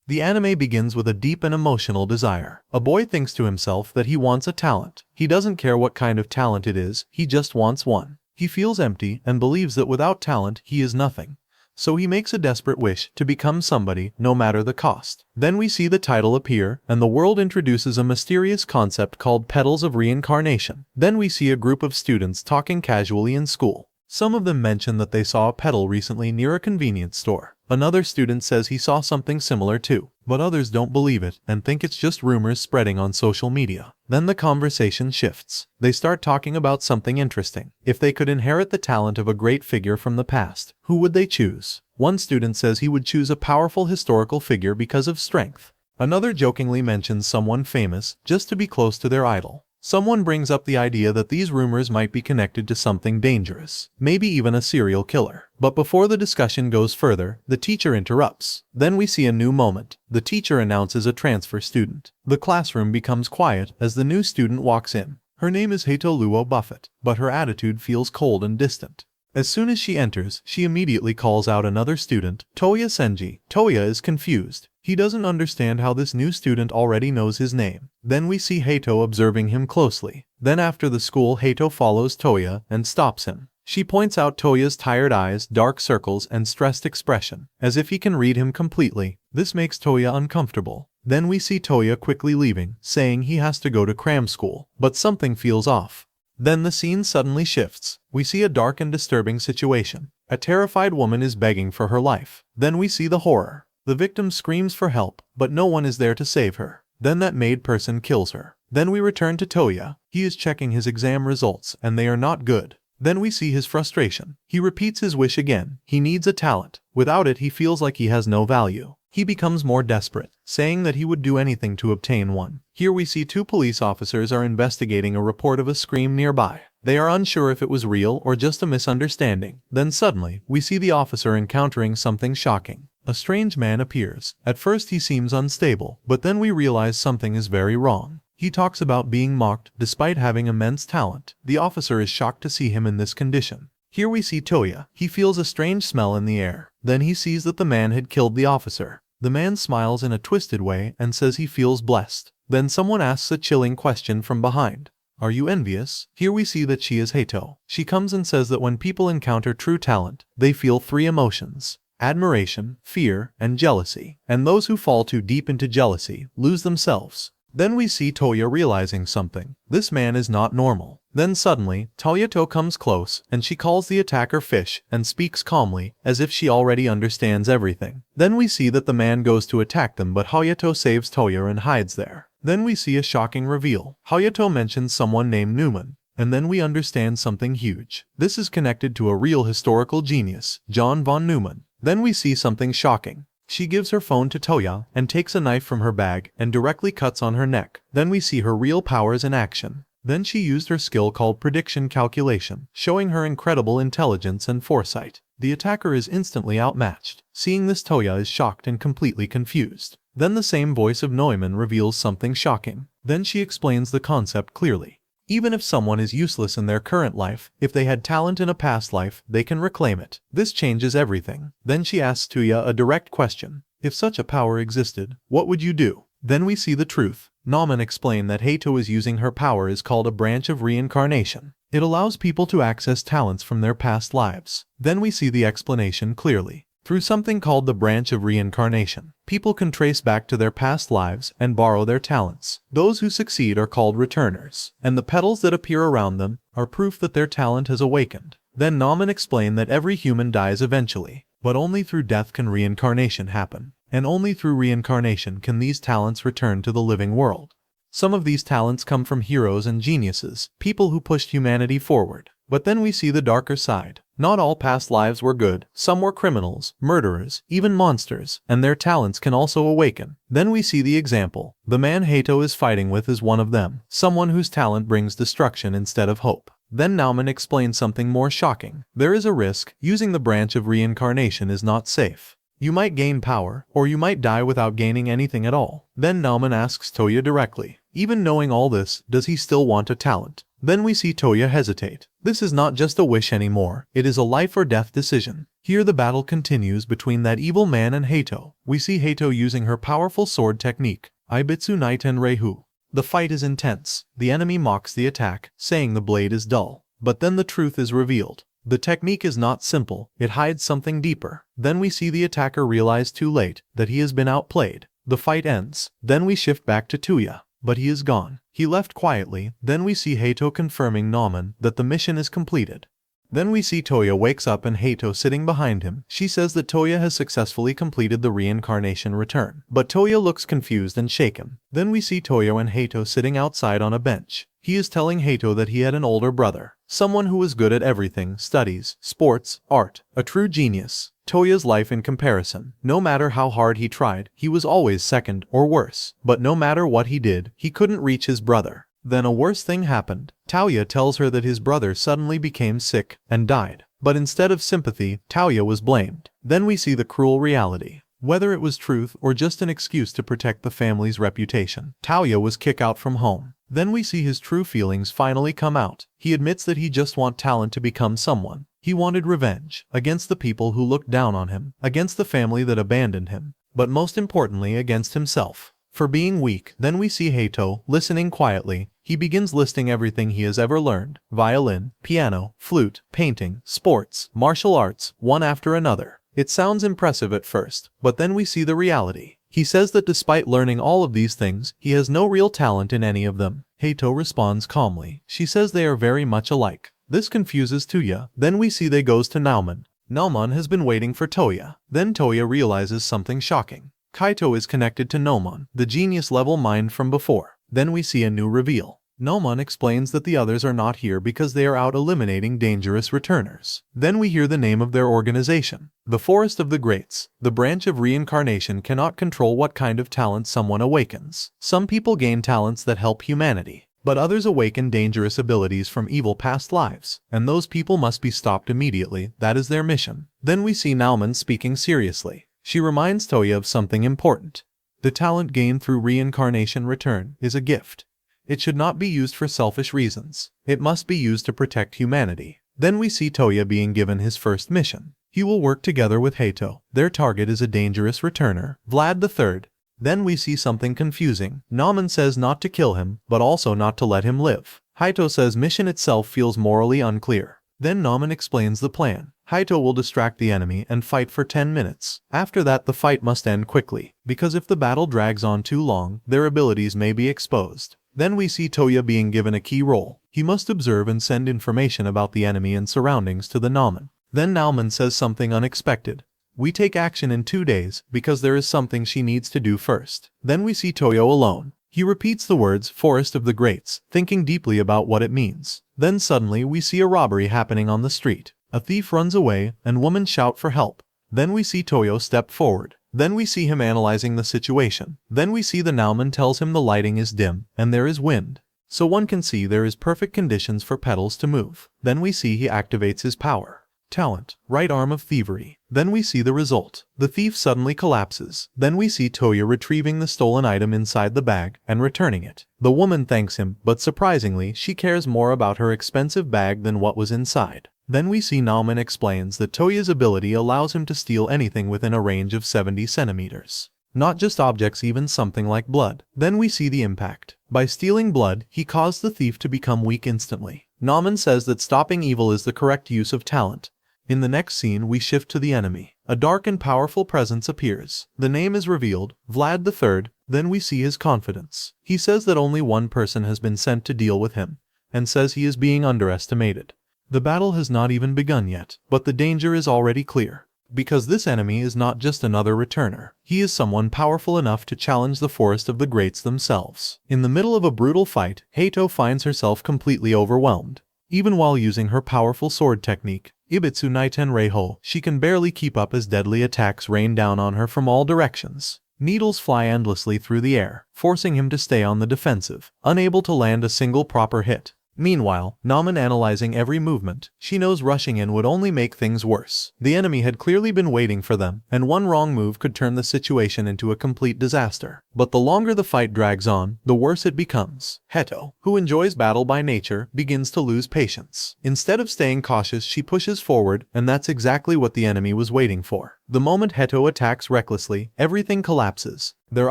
The anime begins with a deep and emotional desire. A boy thinks to himself that he wants a talent. He doesn't care what kind of talent it is, he just wants one. He feels empty and believes that without talent he is nothing. So he makes a desperate wish to become somebody, no matter the cost. Then we see the title appear, and the world introduces a mysterious concept called petals of reincarnation. Then we see a group of students talking casually in school. Some of them mention that they saw a petal recently near a convenience store. Another student says he saw something similar too, but others don't believe it and think it's just rumors spreading on social media. Then the conversation shifts. They start talking about something interesting. If they could inherit the talent of a great figure from the past, who would they choose? One student says he would choose a powerful historical figure because of strength. Another jokingly mentions someone famous just to be close to their idol. Someone brings up the idea that these rumors might be connected to something dangerous, maybe even a serial killer. But before the discussion goes further, the teacher interrupts. Then we see a new moment. The teacher announces a transfer student. The classroom becomes quiet as the new student walks in. Her name is Hato Luo Buffett, but her attitude feels cold and distant. As soon as she enters, she immediately calls out another student, Toya Senji. Toya is confused. He doesn't understand how this new student already knows his name. Then we see Hato observing him closely. Then after the school, Hato follows Toya and stops him. She points out Toya's tired eyes, dark circles, and stressed expression, as if he can read him completely. This makes Toya uncomfortable. Then we see Toya quickly leaving, saying he has to go to cram school, but something feels off. Then the scene suddenly shifts. We see a dark and disturbing situation. A terrified woman is begging for her life. Then we see the horror. The victim screams for help, but no one is there to save her. Then that maid person kills her. Then we return to Toya. He is checking his exam results, and they are not good. Then we see his frustration. He repeats his wish again. He needs a talent. Without it, he feels like he has no value. He becomes more desperate, saying that he would do anything to obtain one. Here we see two police officers are investigating a report of a scream nearby. They are unsure if it was real or just a misunderstanding. Then suddenly, we see the officer encountering something shocking. A strange man appears. At first he seems unstable, but then we realize something is very wrong. He talks about being mocked despite having immense talent. The officer is shocked to see him in this condition. Here we see Toya. He feels a strange smell in the air. Then he sees that the man had killed the officer. The man smiles in a twisted way and says he feels blessed. Then someone asks a chilling question from behind. Are you envious? Here we see that she is Hato. She comes and says that when people encounter true talent, they feel three emotions: admiration, fear, and jealousy. And those who fall too deep into jealousy lose themselves. Then we see Toya realizing something. This man is not normal. Then suddenly, Toyato comes close, and she calls the attacker fish, and speaks calmly, as if she already understands everything. Then we see that the man goes to attack them, but Hayato saves Toya and hides there. Then we see a shocking reveal. Hayato mentions someone named Newman, and then we understand something huge. This is connected to a real historical genius, John von Neumann. Then we see something shocking. She gives her phone to Toya and takes a knife from her bag and directly cuts on her neck. Then we see her real powers in action. Then she used her skill called prediction calculation, showing her incredible intelligence and foresight. The attacker is instantly outmatched. Seeing this, Toya is shocked and completely confused. Then the same voice of Neumann reveals something shocking. Then she explains the concept clearly. Even if someone is useless in their current life, if they had talent in a past life, they can reclaim it. This changes everything. Then she asks Toya a direct question. If such a power existed, what would you do? Then we see the truth. Nauman explained that Hato is using her power is called a branch of reincarnation. It allows people to access talents from their past lives. Then we see the explanation clearly. Through something called the branch of reincarnation, people can trace back to their past lives and borrow their talents. Those who succeed are called returners, and the petals that appear around them are proof that their talent has awakened. Then Nauman explained that every human dies eventually, but only through death can reincarnation happen, and only through reincarnation can these talents return to the living world. Some of these talents come from heroes and geniuses, people who pushed humanity forward. But then we see the darker side. Not all past lives were good. Some were criminals, murderers, even monsters, and their talents can also awaken. Then we see the example. The man Hato is fighting with is one of them, someone whose talent brings destruction instead of hope. Then Nauman explains something more shocking. There is a risk. Using the branch of reincarnation is not safe. You might gain power, or you might die without gaining anything at all. Then Nauman asks Toya directly, even knowing all this, does he still want a talent? Then we see Toya hesitate. This is not just a wish anymore, it is a life or death decision. Here the battle continues between that evil man and Hato. We see Hato using her powerful sword technique, Ibitsu Naiten Reihu. The fight is intense. The enemy mocks the attack, saying the blade is dull. But then the truth is revealed. The technique is not simple, it hides something deeper. Then we see the attacker realize too late that he has been outplayed. The fight ends. Then we shift back to Tuya. But he is gone. He left quietly. Then we see Hato confirming Nauman that the mission is completed. Then we see Toya wakes up and Hato sitting behind him. She says that Toya has successfully completed the reincarnation return. But Toya looks confused and shaken. Then we see Toya and Hato sitting outside on a bench. He is telling Hato that he had an older brother, someone who was good at everything, studies, sports, art, a true genius. Toya's life in comparison, no matter how hard he tried, he was always second or worse. But no matter what he did, he couldn't reach his brother. Then a worse thing happened. Toya tells her that his brother suddenly became sick and died. But instead of sympathy, Toya was blamed. Then we see the cruel reality. Whether it was truth or just an excuse to protect the family's reputation, Toya was kicked out from home. Then we see his true feelings finally come out. He admits that he just wants talent to become someone. He wanted revenge against the people who looked down on him, against the family that abandoned him, but most importantly against himself for being weak. Then we see Hato listening quietly. He begins listing everything he has ever learned: violin, piano, flute, painting, sports, martial arts, one after another. It sounds impressive at first, but then we see the reality. He says that despite learning all of these things, he has no real talent in any of them. Hato responds calmly. She says they are very much alike. This confuses Tuya. Then we see they goes to Nauman. Nauman has been waiting for Toya. Then Toya realizes something shocking. Kaito is connected to Nauman, the genius-level mind from before. Then we see a new reveal. Nauman explains that the others are not here because they are out eliminating dangerous returners. Then we hear the name of their organization. The Forest of the Greats. The branch of reincarnation cannot control what kind of talent someone awakens. Some people gain talents that help humanity, but others awaken dangerous abilities from evil past lives, and those people must be stopped immediately. That is their mission. Then we see Nauman speaking seriously. She reminds Toya of something important. The talent gained through reincarnation return is a gift. It should not be used for selfish reasons. It must be used to protect humanity. Then we see Toya being given his first mission. He will work together with Hato. Their target is a dangerous returner, Vlad III. Then we see something confusing. Nauman says not to kill him, but also not to let him live. Hato says mission itself feels morally unclear. Then Nauman explains the plan. Hato will distract the enemy and fight for 10 minutes. After that the fight must end quickly, because if the battle drags on too long, their abilities may be exposed. Then we see Toya being given a key role. He must observe and send information about the enemy and surroundings to the Nauman. Then Nauman says something unexpected. We take action in 2 days because there is something she needs to do first. Then we see Toya alone. He repeats the words Forest of the Greats, thinking deeply about what it means. Then suddenly we see a robbery happening on the street. A thief runs away and women shout for help. Then we see Toyo step forward. Then we see him analyzing the situation. Then we see the Nauman tells him the lighting is dim and there is wind, so one can see there is perfect conditions for petals to move. Then we see he activates his power. Talent, right arm of thievery. Then we see the result. The thief suddenly collapses. Then we see Toya retrieving the stolen item inside the bag and returning it. The woman thanks him, but surprisingly she cares more about her expensive bag than what was inside. Then we see Nauman explains that Toya's ability allows him to steal anything within a range of 70 centimeters. Not just objects, even something like blood. Then we see the impact. By stealing blood, he caused the thief to become weak instantly. Nauman says that stopping evil is the correct use of talent. In the next scene we shift to the enemy. A dark and powerful presence appears. The name is revealed, Vlad III. Then we see his confidence. He says that only one person has been sent to deal with him, and says he is being underestimated. The battle has not even begun yet, but the danger is already clear. Because this enemy is not just another returner. He is someone powerful enough to challenge the Forest of the Greats themselves. In the middle of a brutal fight, Hato finds herself completely overwhelmed. Even while using her powerful sword technique, Ibitsu Naiten Reiho, she can barely keep up as deadly attacks rain down on her from all directions. Needles fly endlessly through the air, forcing him to stay on the defensive, unable to land a single proper hit. Meanwhile, Nauman analyzing every movement. She knows rushing in would only make things worse. The enemy had clearly been waiting for them, and one wrong move could turn the situation into a complete disaster. But the longer the fight drags on, the worse it becomes. Heto, who enjoys battle by nature, begins to lose patience. Instead of staying cautious, she pushes forward, and that's exactly what the enemy was waiting for. The moment Heto attacks recklessly, everything collapses. Their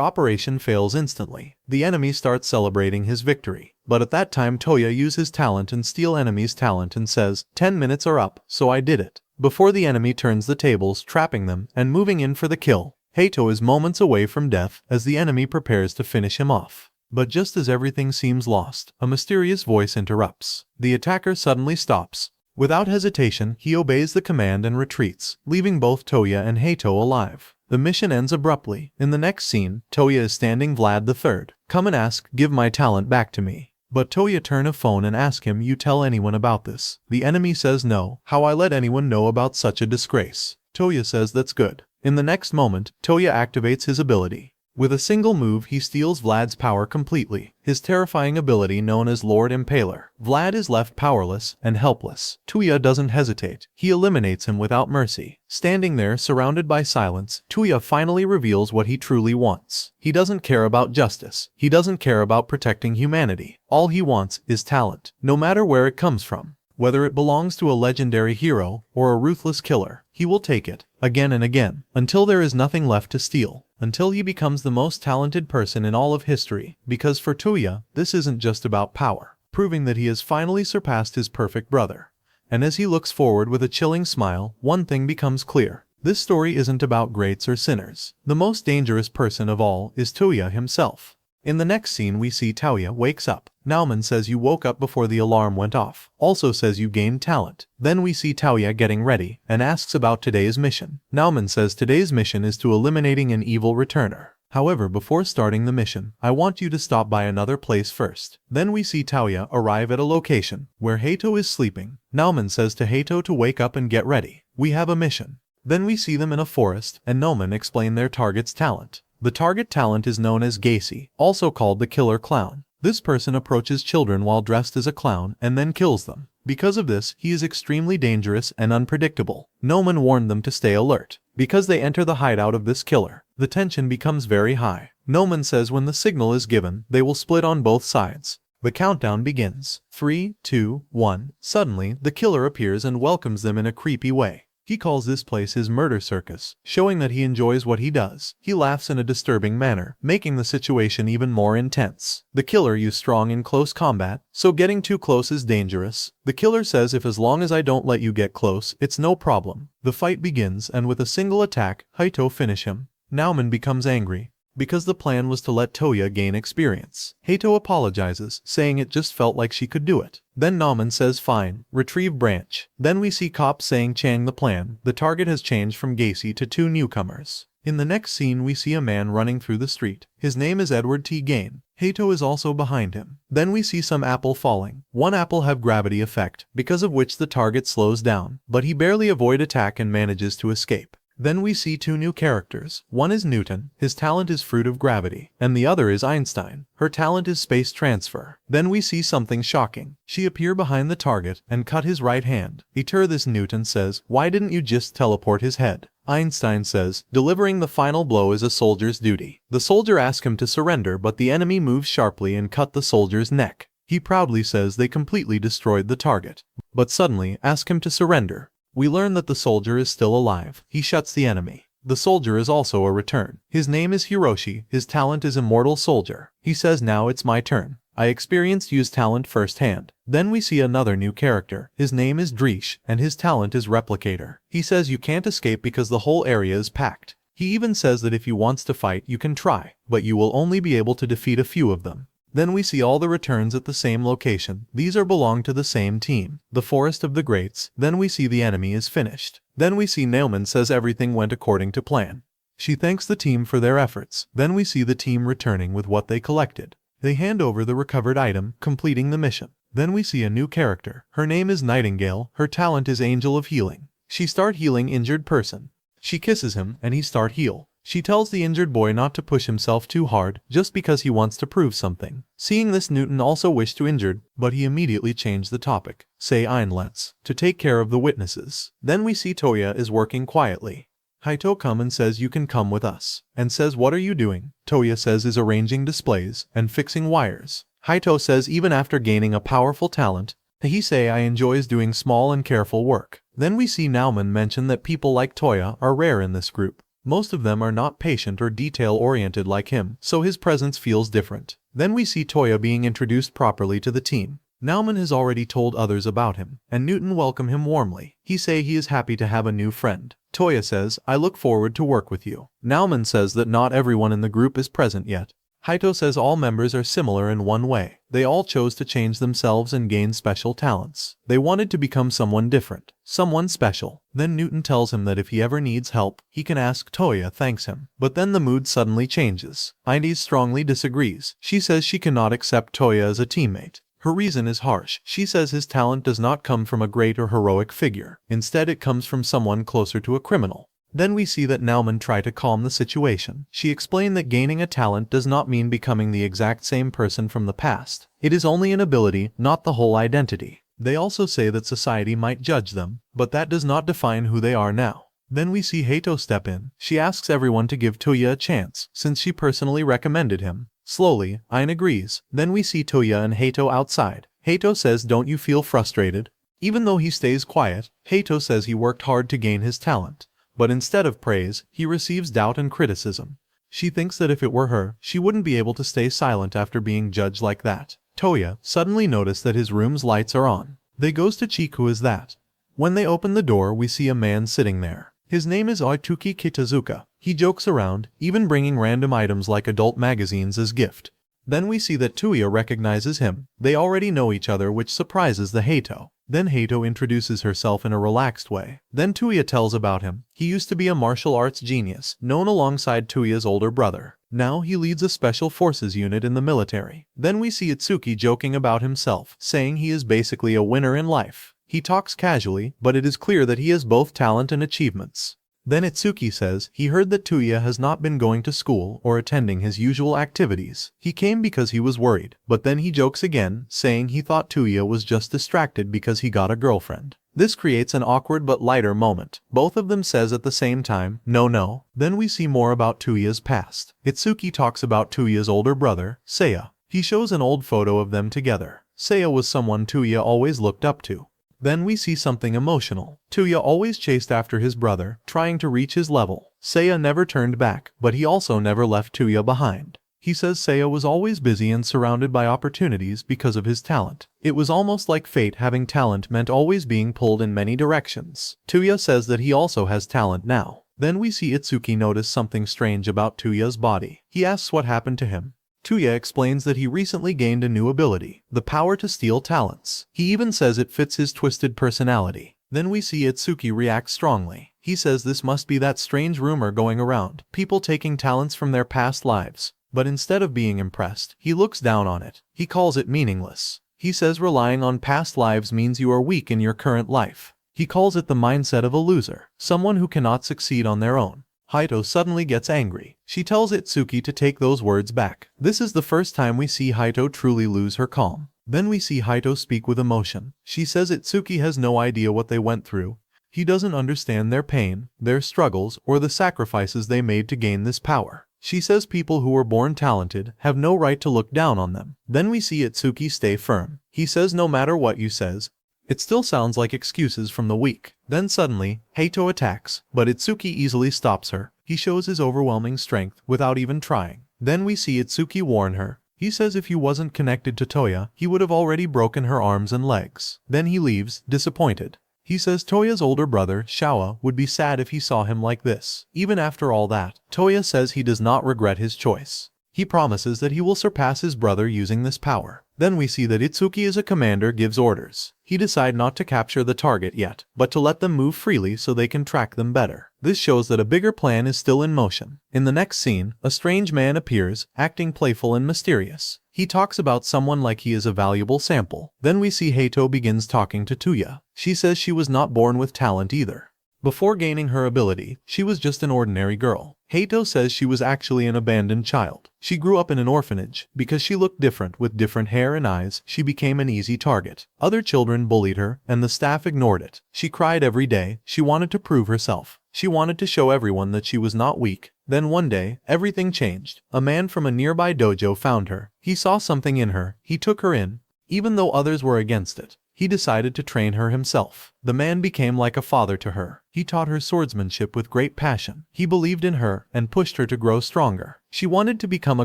operation fails instantly. The enemy starts celebrating his victory. But at that time Toya uses his talent and steal enemy's talent and says, 10 minutes are up, so I did it. Before the enemy turns the tables, trapping them, and moving in for the kill. Heto is moments away from death as the enemy prepares to finish him off. But just as everything seems lost, a mysterious voice interrupts. The attacker suddenly stops. Without hesitation, he obeys the command and retreats, leaving both Toya and Heto alive. The mission ends abruptly. In the next scene, Toya is standing Vlad III. Come and ask, give my talent back to me. But Toya turn a phone and ask him, you tell anyone about this. The enemy says no, how I let anyone know about such a disgrace. Toya says that's good. In the next moment, Toya activates his ability. With a single move he steals Vlad's power completely, his terrifying ability known as Lord Impaler. Vlad is left powerless and helpless. Toya doesn't hesitate, he eliminates him without mercy. Standing there surrounded by silence, Toya finally reveals what he truly wants. He doesn't care about justice, he doesn't care about protecting humanity. All he wants is talent, no matter where it comes from. Whether it belongs to a legendary hero or a ruthless killer, he will take it, again and again, until there is nothing left to steal. Until he becomes the most talented person in all of history, because for Toya, this isn't just about power, proving that he has finally surpassed his perfect brother. And as he looks forward with a chilling smile, one thing becomes clear. This story isn't about greats or sinners. The most dangerous person of all is Toya himself. In the next scene we see Toya wakes up. Nauman says you woke up before the alarm went off. Also says you gained talent. Then we see Toya getting ready and asks about today's mission. Nauman says today's mission is to eliminating an evil returner. However, before starting the mission, I want you to stop by another place first. Then we see Toya arrive at a location where Heto is sleeping. Nauman says to Heto to wake up and get ready. We have a mission. Then we see them in a forest and Nauman explain their target's talent. The target talent is known as Gacy, also called the Killer Clown. This person approaches children while dressed as a clown and then kills them. Because of this, he is extremely dangerous and unpredictable. Nauman warned them to stay alert. Because they enter the hideout of this killer, the tension becomes very high. Nauman says when the signal is given, they will split on both sides. The countdown begins. 3, 2, 1. Suddenly, the killer appears and welcomes them in a creepy way. He calls this place his murder circus, showing that he enjoys what he does. He laughs in a disturbing manner, making the situation even more intense. The killer used strong in close combat, so getting too close is dangerous. The killer says if as long as I don't let you get close, it's no problem. The fight begins and with a single attack, Heto finish him. Nauman becomes angry, because the plan was to let Toya gain experience. Heto apologizes, saying it just felt like she could do it. Then Nauman says fine, retrieve branch. Then we see cops saying Chang the plan. The target has changed from Gacy to 2 newcomers. In the next scene we see a man running through the street. His name is Edward T. Gain. Heto is also behind him. Then we see some apple falling. One apple have gravity effect, because of which the target slows down, but he barely avoid attack and manages to escape. Then we see 2 new characters. One is Newton, his talent is fruit of gravity, and the other is Einstein, her talent is space transfer. Then we see something shocking. She appear behind the target and cut his right hand. This Newton says, why didn't you just teleport his head? Einstein says, delivering the final blow is a soldier's duty. The soldier asks him to surrender, but the enemy moves sharply and cut the soldier's neck. He proudly says they completely destroyed the target, but suddenly ask him to surrender. We learn that the soldier is still alive. He shuts the enemy. The soldier is also a return. His name is Hiroshi. His talent is Immortal Soldier. He says now it's my turn. I experienced use talent firsthand. Then we see another new character. His name is Dreesh, and his talent is Replicator. He says you can't escape because the whole area is packed. He even says that if you want to fight, you can try, but you will only be able to defeat a few of them. Then we see all the returns at the same location. These belong to the same team, the Forest of the Greats. Then we see the enemy is finished. Then we see Nauman says everything went according to plan. She thanks the team for their efforts. Then we see the team returning with what they collected. They hand over the recovered item, completing the mission. Then we see a new character. Her name is Nightingale. Her talent is Angel of Healing. She start healing injured person. She kisses him and he start heal. She tells the injured boy not to push himself too hard just because he wants to prove something. Seeing this, Newton also wished to injured, but he immediately changed the topic. Say let's to take care of the witnesses. Then we see Toya is working quietly. Haito comes and says you can come with us, and says what are you doing? Toya says is arranging displays and fixing wires. Haito says even after gaining a powerful talent, he say I enjoys doing small and careful work. Then we see Nauman mention that people like Toya are rare in this group. Most of them are not patient or detail-oriented like him, so his presence feels different. Then we see Toya being introduced properly to the team. Nauman has already told others about him, and Newton welcomed him warmly. He say he is happy to have a new friend. Toya says, I look forward to work with you. Nauman says that not everyone in the group is present yet. Haito says all members are similar in one way. They all chose to change themselves and gain special talents. They wanted to become someone different, someone special. Then Newton tells him that if he ever needs help, he can ask. Toya thanks him. But then the mood suddenly changes. Inez strongly disagrees. She says she cannot accept Toya as a teammate. Her reason is harsh. She says his talent does not come from a great or heroic figure. Instead, it comes from someone closer to a criminal. Then we see that Nauman try to calm the situation. She explained that gaining a talent does not mean becoming the exact same person from the past. It is only an ability, not the whole identity. They also say that society might judge them, but that does not define who they are now. Then we see Haito step in. She asks everyone to give Toya a chance, since she personally recommended him. Slowly, Ain agrees. Then we see Toya and Haito outside. Haito says, don't you feel frustrated? Even though he stays quiet, Haito says he worked hard to gain his talent. But instead of praise, he receives doubt and criticism. She thinks that if it were her, she wouldn't be able to stay silent after being judged like that. Toya suddenly noticed that his room's lights are on. They goes to check who is that. When they open the door, we see a man sitting there. His name is Oituki Kitazuka. He jokes around, even bringing random items like adult magazines as gift. Then we see that Toya recognizes him. They already know each other, which surprises the Haito. Then Haito introduces herself in a relaxed way. Then Toya tells about him. He used to be a martial arts genius, known alongside Toya's older brother. Now he leads a special forces unit in the military. Then we see Itsuki joking about himself, saying he is basically a winner in life. He talks casually, but it is clear that he has both talent and achievements. Then Itsuki says he heard that Toya has not been going to school or attending his usual activities. He came because he was worried, but then he jokes again, saying he thought Toya was just distracted because he got a girlfriend. This creates an awkward but lighter moment. Both of them says at the same time, no. Then we see more about Toya's past. Itsuki talks about Toya's older brother, Seiya. He shows an old photo of them together. Seiya was someone Toya always looked up to. Then we see something emotional. Toya always chased after his brother, trying to reach his level. Seiya never turned back, but he also never left Toya behind. He says Seiya was always busy and surrounded by opportunities because of his talent. It was almost like fate. Having talent meant always being pulled in many directions. Toya says that he also has talent now. Then we see Itsuki notice something strange about Toya's body. He asks what happened to him. Toya explains that he recently gained a new ability, the power to steal talents. He even says it fits his twisted personality. Then we see Itsuki react strongly. He says this must be that strange rumor going around, people taking talents from their past lives. But instead of being impressed, he looks down on it. He calls it meaningless. He says relying on past lives means you are weak in your current life. He calls it the mindset of a loser, someone who cannot succeed on their own. Haito suddenly gets angry. She tells Itsuki to take those words back. This is the first time we see Haito truly lose her calm. Then we see Haito speak with emotion. She says Itsuki has no idea what they went through. He doesn't understand their pain, their struggles, or the sacrifices they made to gain this power. She says people who were born talented have no right to look down on them. Then we see Itsuki stay firm. He says no matter what you says, it still sounds like excuses from the weak. Then suddenly, Haito attacks, but Itsuki easily stops her. He shows his overwhelming strength without even trying. Then we see Itsuki warn her. He says if he wasn't connected to Toya, he would have already broken her arms and legs. Then he leaves, disappointed. He says Toya's older brother, Shawa, would be sad if he saw him like this. Even after all that, Toya says he does not regret his choice. He promises that he will surpass his brother using this power. Then we see that Itsuki as a commander gives orders. He decides not to capture the target yet, but to let them move freely so they can track them better. This shows that a bigger plan is still in motion. In the next scene, a strange man appears, acting playful and mysterious. He talks about someone like he is a valuable sample. Then we see Haito begins talking to Toya. She says she was not born with talent either. Before gaining her ability, she was just an ordinary girl. Hato says she was actually an abandoned child. She grew up in an orphanage. Because she looked different with different hair and eyes, she became an easy target. Other children bullied her, and the staff ignored it. She cried every day. She wanted to prove herself. She wanted to show everyone that she was not weak. Then one day, everything changed. A man from a nearby dojo found her. He saw something in her. He took her in. Even though others were against it, he decided to train her himself. The man became like a father to her. He taught her swordsmanship with great passion. He believed in her and pushed her to grow stronger. She wanted to become a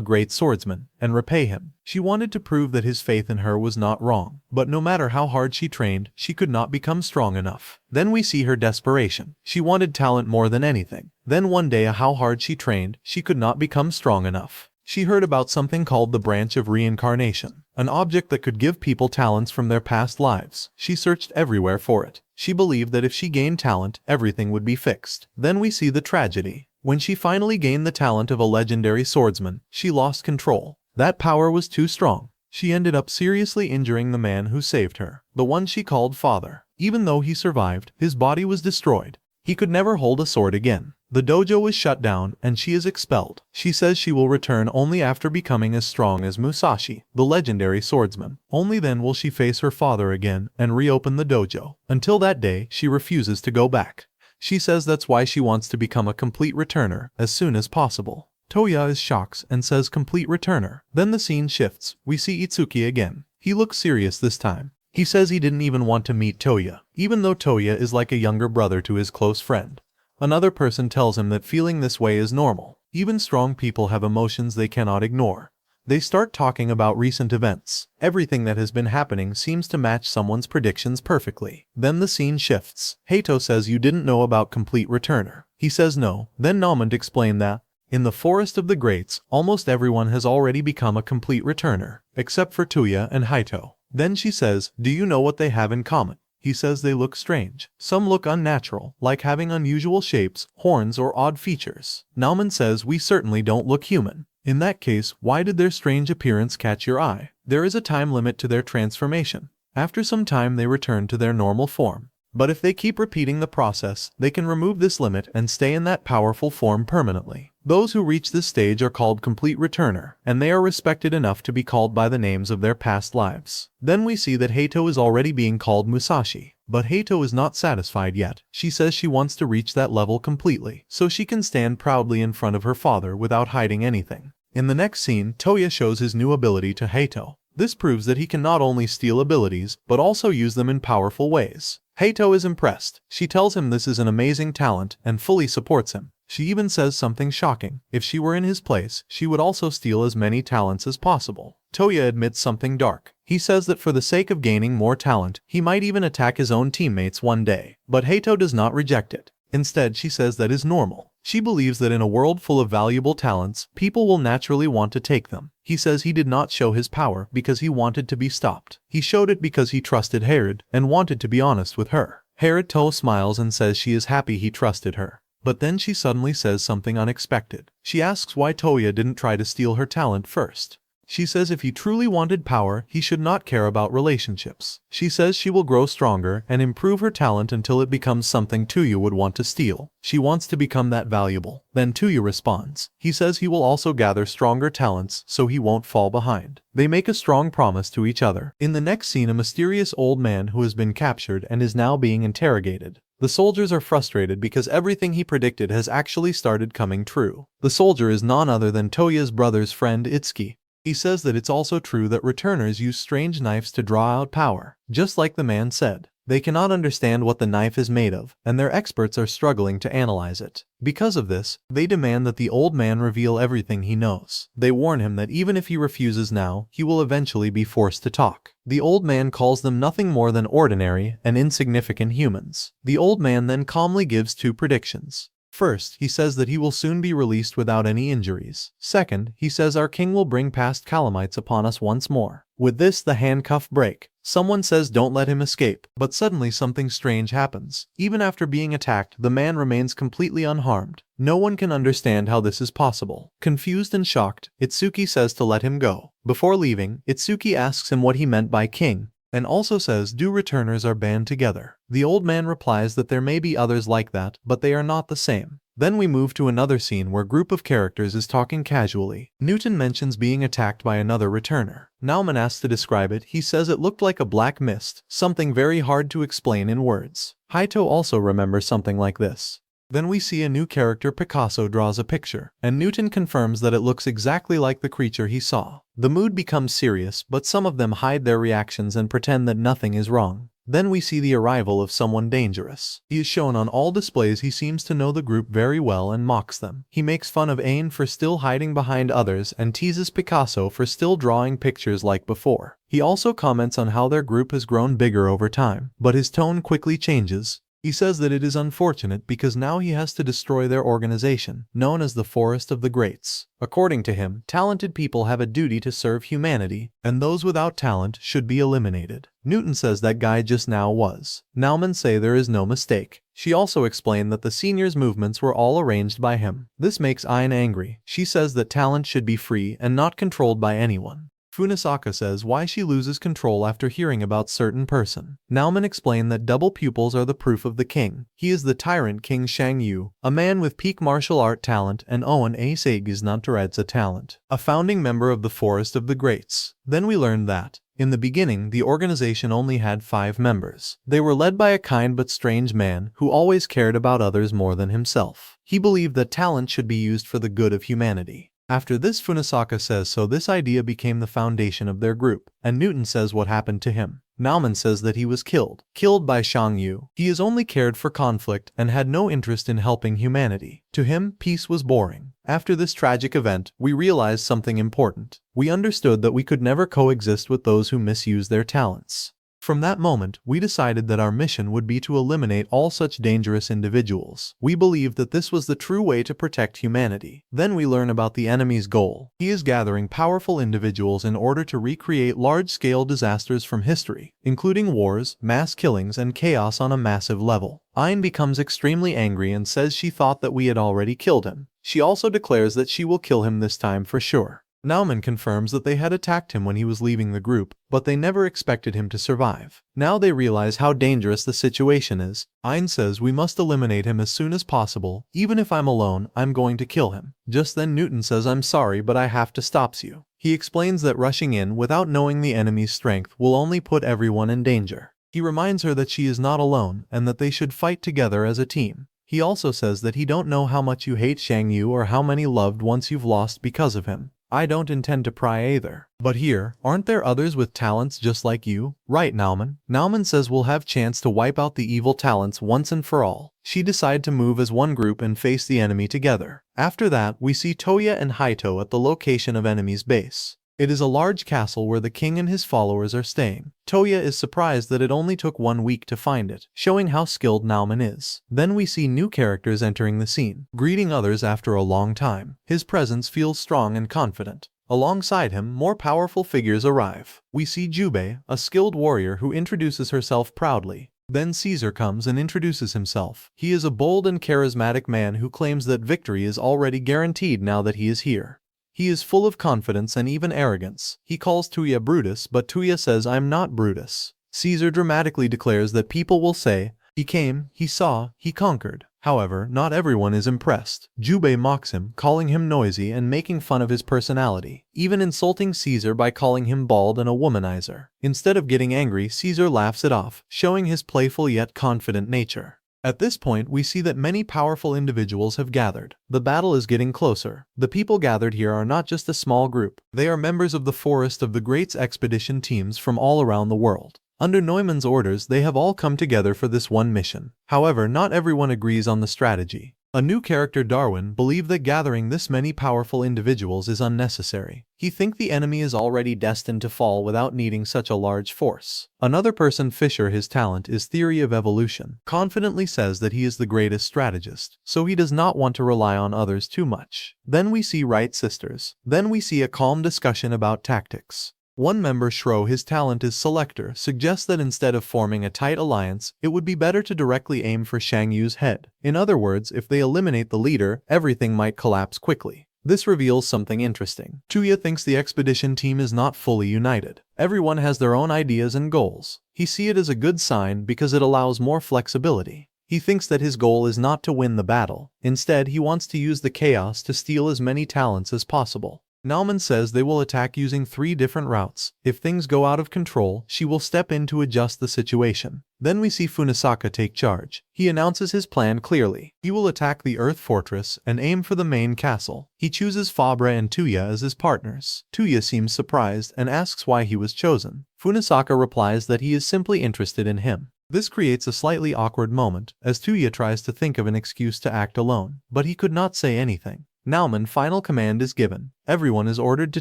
great swordsman and repay him. She wanted to prove that his faith in her was not wrong. But no matter how hard she trained, she could not become strong enough. Then we see her desperation. She wanted talent more than anything. Then one day, how hard she trained, she could not become strong enough. She heard about something called the branch of reincarnation, an object that could give people talents from their past lives. She searched everywhere for it. She believed that if she gained talent, everything would be fixed. Then we see the tragedy. When she finally gained the talent of a legendary swordsman, she lost control. That power was too strong. She ended up seriously injuring the man who saved her, the one she called father. Even though he survived, his body was destroyed. He could never hold a sword again. The dojo was shut down and she is expelled. She says she will return only after becoming as strong as Musashi, the legendary swordsman. Only then will she face her father again and reopen the dojo. Until that day, she refuses to go back. She says that's why she wants to become a complete returner as soon as possible. Toya is shocked and says complete returner. Then the scene shifts. We see Itsuki again. He looks serious this time. He says he didn't even want to meet Toya, even though Toya is like a younger brother to his close friend. Another person tells him that feeling this way is normal. Even strong people have emotions they cannot ignore. They start talking about recent events. Everything that has been happening seems to match someone's predictions perfectly. Then the scene shifts. Hato says you didn't know about complete returner. He says no. Then Namant explained that in the Forest of the Greats, almost everyone has already become a complete returner, except for Toya and Hato. Then she says, do you know what they have in common? He says they look strange. Some look unnatural, like having unusual shapes, horns, or odd features. Nauman says we certainly don't look human. In that case, why did their strange appearance catch your eye? There is a time limit to their transformation. After some time they return to their normal form. But if they keep repeating the process, they can remove this limit and stay in that powerful form permanently. Those who reach this stage are called complete returner, and they are respected enough to be called by the names of their past lives. Then we see that Hato is already being called Musashi. But Hato is not satisfied yet. She says she wants to reach that level completely, so she can stand proudly in front of her father without hiding anything. In the next scene, Toya shows his new ability to Hato. This proves that he can not only steal abilities, but also use them in powerful ways. Hato is impressed. She tells him this is an amazing talent and fully supports him. She even says something shocking. If she were in his place, she would also steal as many talents as possible. Toya admits something dark. He says that for the sake of gaining more talent, he might even attack his own teammates one day. But Hato does not reject it. Instead, she says that is normal. She believes that in a world full of valuable talents, people will naturally want to take them. He says he did not show his power because he wanted to be stopped. He showed it because he trusted Herod and wanted to be honest with her. Herod smiles and says she is happy he trusted her. But then she suddenly says something unexpected. She asks why Toya didn't try to steal her talent first. She says if he truly wanted power, he should not care about relationships. She says she will grow stronger and improve her talent until it becomes something Toya would want to steal. She wants to become that valuable. Then Toya responds. He says he will also gather stronger talents so he won't fall behind. They make a strong promise to each other. In the next scene, a mysterious old man who has been captured and is now being interrogated. The soldiers are frustrated because everything he predicted has actually started coming true. The soldier is none other than Toya's brother's friend Itsuki. He says that it's also true that returners use strange knives to draw out power. Just like the man said, they cannot understand what the knife is made of, and their experts are struggling to analyze it. Because of this, they demand that the old man reveal everything he knows. They warn him that even if he refuses now, he will eventually be forced to talk. The old man calls them nothing more than ordinary and insignificant humans. The old man then calmly gives two predictions. First, he says that he will soon be released without any injuries. Second, he says our king will bring past calamites upon us once more. With this, the handcuff break. Someone says don't let him escape, but suddenly something strange happens. Even after being attacked, the man remains completely unharmed. No one can understand how this is possible. Confused and shocked, Itsuki says to let him go. Before leaving, Itsuki asks him what he meant by king. and also says do returners are banned together. The old man replies that there may be others like that, but they are not the same. Then we move to another scene where group of characters is talking casually. Newton mentions being attacked by another returner. Nauman asks to describe it. He says it looked like a black mist, something very hard to explain in words. Haito also remembers something like this. Then we see a new character. Picasso draws a picture, and Newton confirms that it looks exactly like the creature he saw. The mood becomes serious, but some of them hide their reactions and pretend that nothing is wrong. Then we see the arrival of someone dangerous. He is shown on all displays. He seems to know the group very well and mocks them. He makes fun of Aine for still hiding behind others and teases Picasso for still drawing pictures like before. He also comments on how their group has grown bigger over time, but his tone quickly changes. He says that it is unfortunate because now he has to destroy their organization, known as the Forest of the Greats. According to him, talented people have a duty to serve humanity, and those without talent should be eliminated. Newton says that guy just now was. Nauman say there is no mistake. She also explained that the seniors' movements were all arranged by him. This makes Aine angry. She says that talent should be free and not controlled by anyone. Funisaka says why she loses control after hearing about certain person. Nauman explained that double pupils are the proof of the king. He is the tyrant King Shang Yu, a man with peak martial art talent, and Owen A. Sagiznantaredza talent, a founding member of the Forest of the Greats. Then we learned that, in the beginning, the organization only had 5 members. They were led by a kind but strange man who always cared about others more than himself. He believed that talent should be used for the good of humanity. After this, Funisaka says so this idea became the foundation of their group, and Newton says what happened to him. Nauman says that he was killed by Shang Yu. He has only cared for conflict and had no interest in helping humanity. To him, peace was boring. After this tragic event, we realized something important. We understood that we could never coexist with those who misuse their talents. From that moment, we decided that our mission would be to eliminate all such dangerous individuals. We believed that this was the true way to protect humanity. Then we learn about the enemy's goal. He is gathering powerful individuals in order to recreate large-scale disasters from history, including wars, mass killings, and chaos on a massive level. Aine becomes extremely angry and says she thought that we had already killed him. She also declares that she will kill him this time for sure. Nauman confirms that they had attacked him when he was leaving the group, but they never expected him to survive. Now they realize how dangerous the situation is. Aine says we must eliminate him as soon as possible. Even if I'm alone, I'm going to kill him. Just then Newton says I'm sorry but I have to stop you. He explains that rushing in without knowing the enemy's strength will only put everyone in danger. He reminds her that she is not alone and that they should fight together as a team. He also says that he don't know how much you hate Shang Yu or how many loved ones you've lost because of him. I don't intend to pry either. But here, aren't there others with talents just like you? Right, Nauman? Nauman says we'll have chance to wipe out the evil talents once and for all. She decide to move as one group and face the enemy together. After that, we see Toya and Haito at the location of enemy's base. It is a large castle where the king and his followers are staying. Toya is surprised that it only took 1 week to find it, showing how skilled Nauman is. Then we see new characters entering the scene, greeting others after a long time. His presence feels strong and confident. Alongside him, more powerful figures arrive. We see Jubei, a skilled warrior who introduces herself proudly. Then Caesar comes and introduces himself. He is a bold and charismatic man who claims that victory is already guaranteed now that he is here. He is full of confidence and even arrogance. He calls Tuya Brutus, but Tuya says I'm not Brutus. Caesar dramatically declares that people will say, he came, he saw, he conquered. However, not everyone is impressed. Jubei mocks him, calling him noisy and making fun of his personality, even insulting Caesar by calling him bald and a womanizer. Instead of getting angry, Caesar laughs it off, showing his playful yet confident nature. At this point, we see that many powerful individuals have gathered. The battle is getting closer. The people gathered here are not just a small group. They are members of the Forest of the Greats expedition teams from all around the world. Under Neumann's orders, they have all come together for this one mission. However, not everyone agrees on the strategy. A new character, Darwin, believed that gathering this many powerful individuals is unnecessary. He thinks the enemy is already destined to fall without needing such a large force. Another person, Fisher, his talent is theory of evolution, confidently says that he is the greatest strategist, so he does not want to rely on others too much. Then we see Wright sisters. Then we see a calm discussion about tactics. One member, Shro, his talent is selector, suggests that instead of forming a tight alliance, it would be better to directly aim for Shang Yu's head. In other words, if they eliminate the leader, everything might collapse quickly. This reveals something interesting. Tuya thinks the expedition team is not fully united. Everyone has their own ideas and goals. He sees it as a good sign because it allows more flexibility. He thinks that his goal is not to win the battle. Instead, he wants to use the chaos to steal as many talents as possible. Nauman says they will attack using 3 different routes. If things go out of control, she will step in to adjust the situation. Then we see Funisaka take charge. He announces his plan clearly. He will attack the Earth Fortress and aim for the main castle. He chooses Fabre and Tuya as his partners. Tuya seems surprised and asks why he was chosen. Funisaka replies that he is simply interested in him. This creates a slightly awkward moment, as Tuya tries to think of an excuse to act alone, but he could not say anything. Nauman final command is given. Everyone is ordered to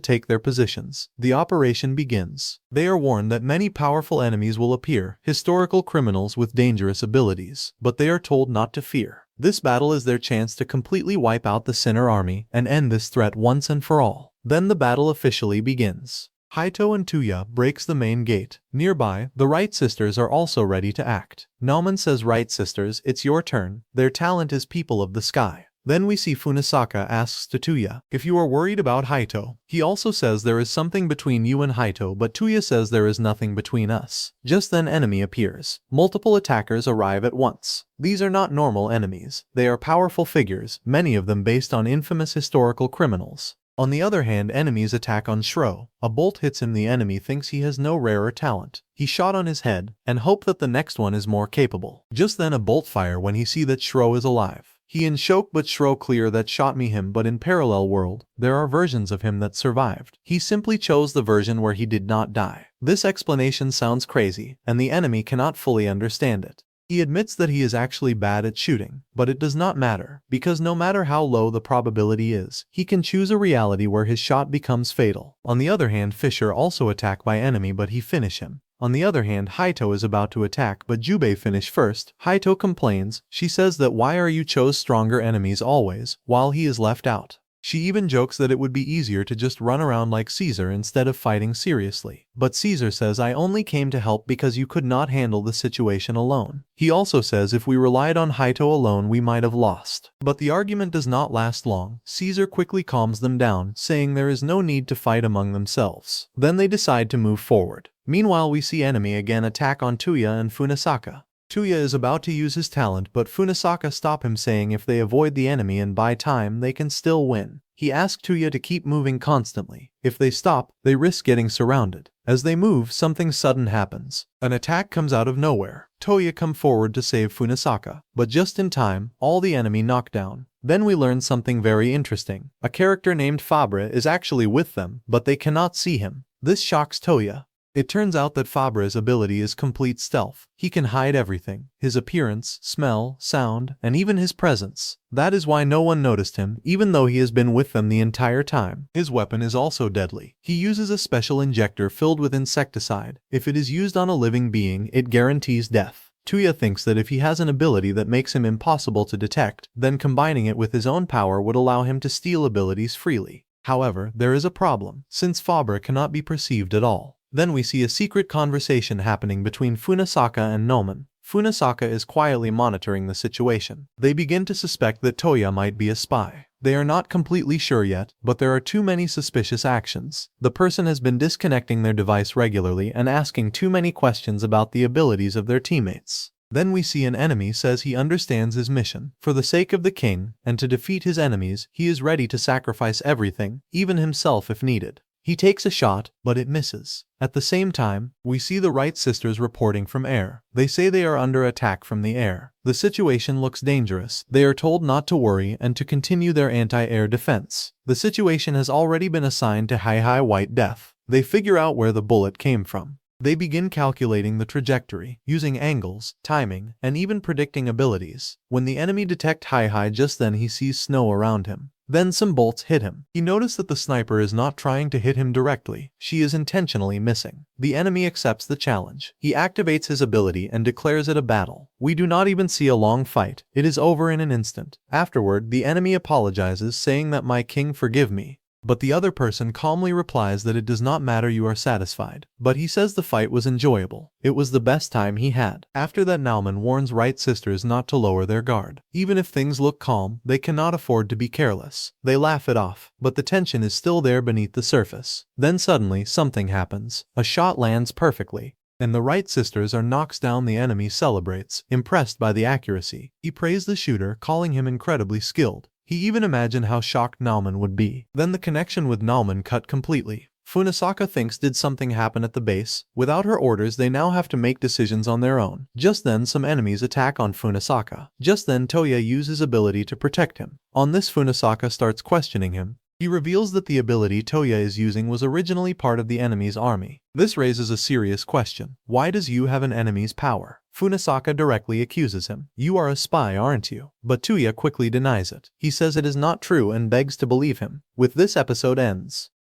take their positions. The operation begins. They are warned that many powerful enemies will appear, historical criminals with dangerous abilities, but they are told not to fear. This battle is their chance to completely wipe out the Sinner army and end this threat once and for all. Then the battle officially begins. Haito and Tuya breaks the main gate. Nearby, the Wright sisters are also ready to act. Nauman says, "Wright sisters, it's your turn. Their talent is people of the sky." Then we see Funisaka asks to Tuya if you are worried about Haito. He also says there is something between you and Haito, but Tuya says there is nothing between us. Just then enemy appears. Multiple attackers arrive at once. These are not normal enemies. They are powerful figures, many of them based on infamous historical criminals. On the other hand, enemies attack on Shro. A bolt hits him. The enemy thinks he has no rarer talent. He shot on his head and hope that the next one is more capable. Just then a bolt fire when he see that Shro is alive. He in shock, but Shro clear that shot me him, but in parallel world, there are versions of him that survived. He simply chose the version where he did not die. This explanation sounds crazy, and the enemy cannot fully understand it. He admits that he is actually bad at shooting, but it does not matter, because no matter how low the probability is, he can choose a reality where his shot becomes fatal. On the other hand, Fisher also attacked by enemy, but he finish him. On the other hand, Haito is about to attack, but Jubei finish first. Haito complains. She says that why are you chose stronger enemies always, while he is left out. She even jokes that it would be easier to just run around like Caesar instead of fighting seriously. But Caesar says, I only came to help because you could not handle the situation alone. He also says if we relied on Haito alone we might have lost. But the argument does not last long. Caesar quickly calms them down, saying there is no need to fight among themselves. Then they decide to move forward. Meanwhile, we see enemy again attack on Tuya and Funisaka. Tuya is about to use his talent, but Funisaka stop him, saying if they avoid the enemy and buy time, they can still win. He asks Tuya to keep moving constantly. If they stop, they risk getting surrounded. As they move, something sudden happens. An attack comes out of nowhere. Tuya come forward to save Funisaka, but just in time, all the enemy knocked down. Then we learn something very interesting. A character named Fabre is actually with them, but they cannot see him. This shocks Tuya. It turns out that Fabre's ability is complete stealth. He can hide everything, his appearance, smell, sound, and even his presence. That is why no one noticed him, even though he has been with them the entire time. His weapon is also deadly. He uses a special injector filled with insecticide. If it is used on a living being, it guarantees death. Tuya thinks that if he has an ability that makes him impossible to detect, then combining it with his own power would allow him to steal abilities freely. However, there is a problem, since Fabre cannot be perceived at all. Then we see a secret conversation happening between Funisaka and Nauman. Funisaka is quietly monitoring the situation. They begin to suspect that Tuya might be a spy. They are not completely sure yet, but there are too many suspicious actions. The person has been disconnecting their device regularly and asking too many questions about the abilities of their teammates. Then we see an enemy says he understands his mission. For the sake of the king, and to defeat his enemies, he is ready to sacrifice everything, even himself if needed. He takes a shot, but it misses. At the same time, we see the Wright sisters reporting from air. They say they are under attack from the air. The situation looks dangerous. They are told not to worry and to continue their anti-air defense. The situation has already been assigned to Hi White Death. They figure out where the bullet came from. They begin calculating the trajectory, using angles, timing, and even predicting abilities. When the enemy detects Hi, just then he sees snow around him. Then some bolts hit him. He noticed that the sniper is not trying to hit him directly. She is intentionally missing. The enemy accepts the challenge. He activates his ability and declares it a battle. We do not even see a long fight. It is over in an instant. Afterward, the enemy apologizes, saying that my king forgive me. But the other person calmly replies that it does not matter, you are satisfied. But he says the fight was enjoyable. It was the best time he had. After that, Nauman warns Wright sisters not to lower their guard. Even if things look calm, they cannot afford to be careless. They laugh it off, but the tension is still there beneath the surface. Then suddenly, something happens. A shot lands perfectly, and the Wright sisters are knocked down. The enemy celebrates, impressed by the accuracy. He praised the shooter, calling him incredibly skilled. He even imagined how shocked Nauman would be. Then the connection with Nauman cut completely. Funasaka thinks did something happen at the base? Without her orders, they now have to make decisions on their own. Just then some enemies attack on Funasaka. Just then Toya uses his ability to protect him. On this, Funasaka starts questioning him. He reveals that the ability Toya is using was originally part of the enemy's army. This raises a serious question. Why does Yu have an enemy's power? Funasaka directly accuses him. You are a spy, aren't you? But Toya quickly denies it. He says it is not true and begs to believe him. With this, episode ends.